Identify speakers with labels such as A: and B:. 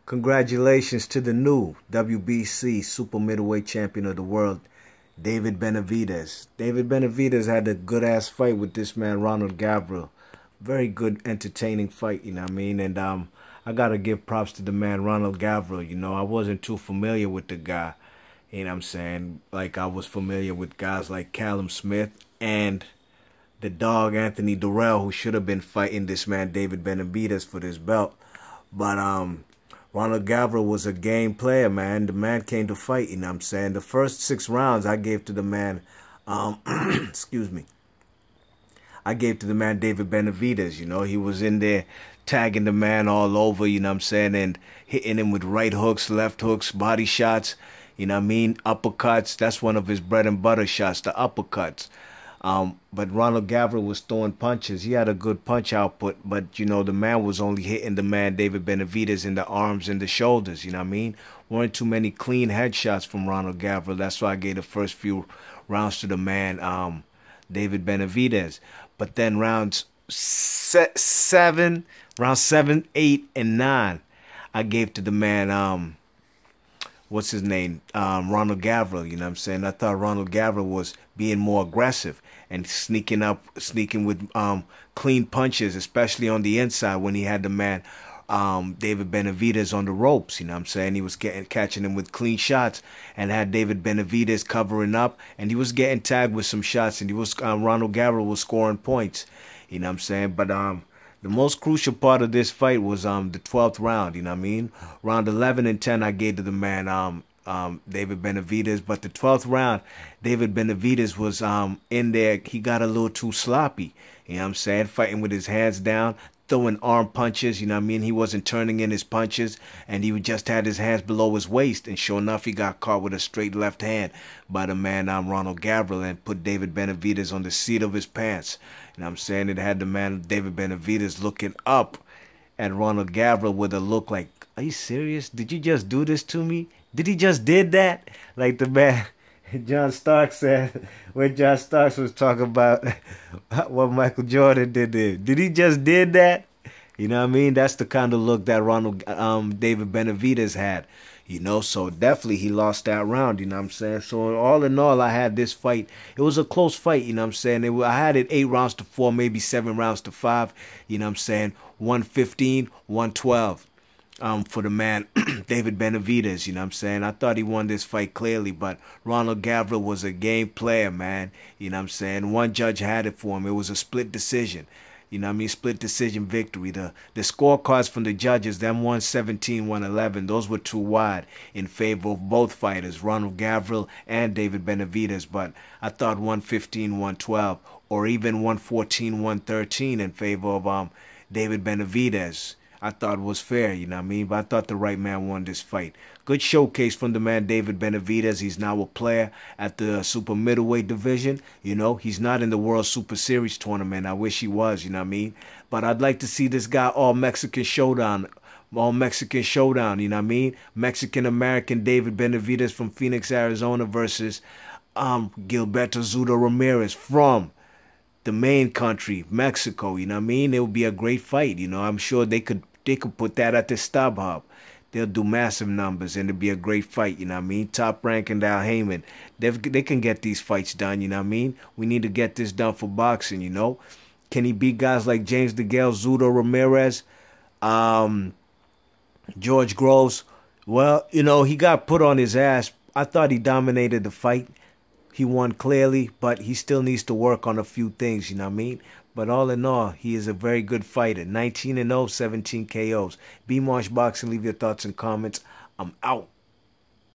A: Congratulations to the new WBC super middleweight champion of the world, David Benavidez. David Benavidez had a good-ass fight with this man, Ronald Gavril. Very good, entertaining fight, you know what I mean? And I got to give props to the man, Ronald Gavril. You know, I wasn't too familiar with the guy, you know what I'm saying? Like, I was familiar with guys like Callum Smith and the dog Anthony Durrell, who should have been fighting this man, David Benavidez, for this belt. But Ronald Gavril was a game player, man. The man came to fight, you know what I'm saying? The first 6 rounds I gave to the man, excuse me, I gave to the man David Benavidez, you know. He was in there tagging the man all over, you know what I'm saying, and hitting him with right hooks, left hooks, body shots, you know what I mean, uppercuts. That's one of his bread and butter shots, the uppercuts. But Ronald Gavril was throwing punches. He had a good punch output, but, you know, the man was only hitting the man, David Benavidez, in the arms and the shoulders, you know what I mean? Weren't too many clean headshots from Ronald Gavril. That's why I gave the first few rounds to the man, David Benavidez. But then round 7, 8, and 9, I gave to the man, what's his name, Ronald Gavril, you know what I'm saying? I thought Ronald Gavril was being more aggressive and sneaking with clean punches, especially on the inside when he had the man, David Benavidez, on the ropes, you know what I'm saying? He was catching him with clean shots and had David Benavidez covering up, and he was getting tagged with some shots, and he was Ronald Gavril was scoring points, you know what I'm saying? But the most crucial part of this fight was the 12th round, you know what I mean? Round 11 and 10 I gave to the man, David Benavidez. But the 12th round, David Benavidez was in there. He got a little too sloppy, you know what I'm saying? Fighting with his hands down, throwing arm punches, you know what I mean? He wasn't turning in his punches, and he just had his hands below his waist. And sure enough, he got caught with a straight left hand by the man, Ronald Gavril, and put David Benavidez on the seat of his pants. You know what I'm saying? It had the man, David Benavidez, looking up at Ronald Gavril with a look like, are you serious? Did you just do this to me? Did he just did that? Like the man John Starks said, when John Starks was talking about what Michael Jordan did there. Did he just did that? You know what I mean? That's the kind of look that David Benavidez had. You know, so definitely he lost that round, you know what I'm saying? So all in all, I had this fight. It was a close fight, you know what I'm saying? I had it 8 rounds to 4, maybe 7 rounds to 5, you know what I'm saying? 115, 112 for the man, David Benavidez, you know what I'm saying? I thought he won this fight clearly, but Ronald Gavril was a game player, man. You know what I'm saying? One judge had it for him. It was a split decision. You know what I mean? Split decision victory. The scorecards from the judges, them 117, 111, those were too wide in favor of both fighters, Ronald Gavril and David Benavidez. But I thought 115, 112, or even 114, 113 in favor of David Benavidez, I thought was fair, you know what I mean? But I thought the right man won this fight. Good showcase from the man David Benavidez. He's now a player at the super middleweight division. You know, he's not in the World Super Series tournament. I wish he was, you know what I mean? But I'd like to see this guy all-Mexican showdown. All-Mexican showdown, you know what I mean? Mexican-American David Benavidez from Phoenix, Arizona versus Gilberto Zudo Ramirez from the main country, Mexico, you know what I mean? It would be a great fight, you know. I'm sure they could put that at the StubHub. They'll do massive numbers, and it'll be a great fight, you know what I mean? Top Rank and Al Heyman, they can get these fights done, you know what I mean? We need to get this done for boxing, you know? Can he beat guys like James DeGale, Zudo Ramirez, George Groves? Well, you know, he got put on his ass. I thought he dominated the fight. He won clearly, but he still needs to work on a few things, you know what I mean? But all in all, he is a very good fighter. 19-0, 17 KOs. B Marsh Boxing, leave your thoughts and comments. I'm out.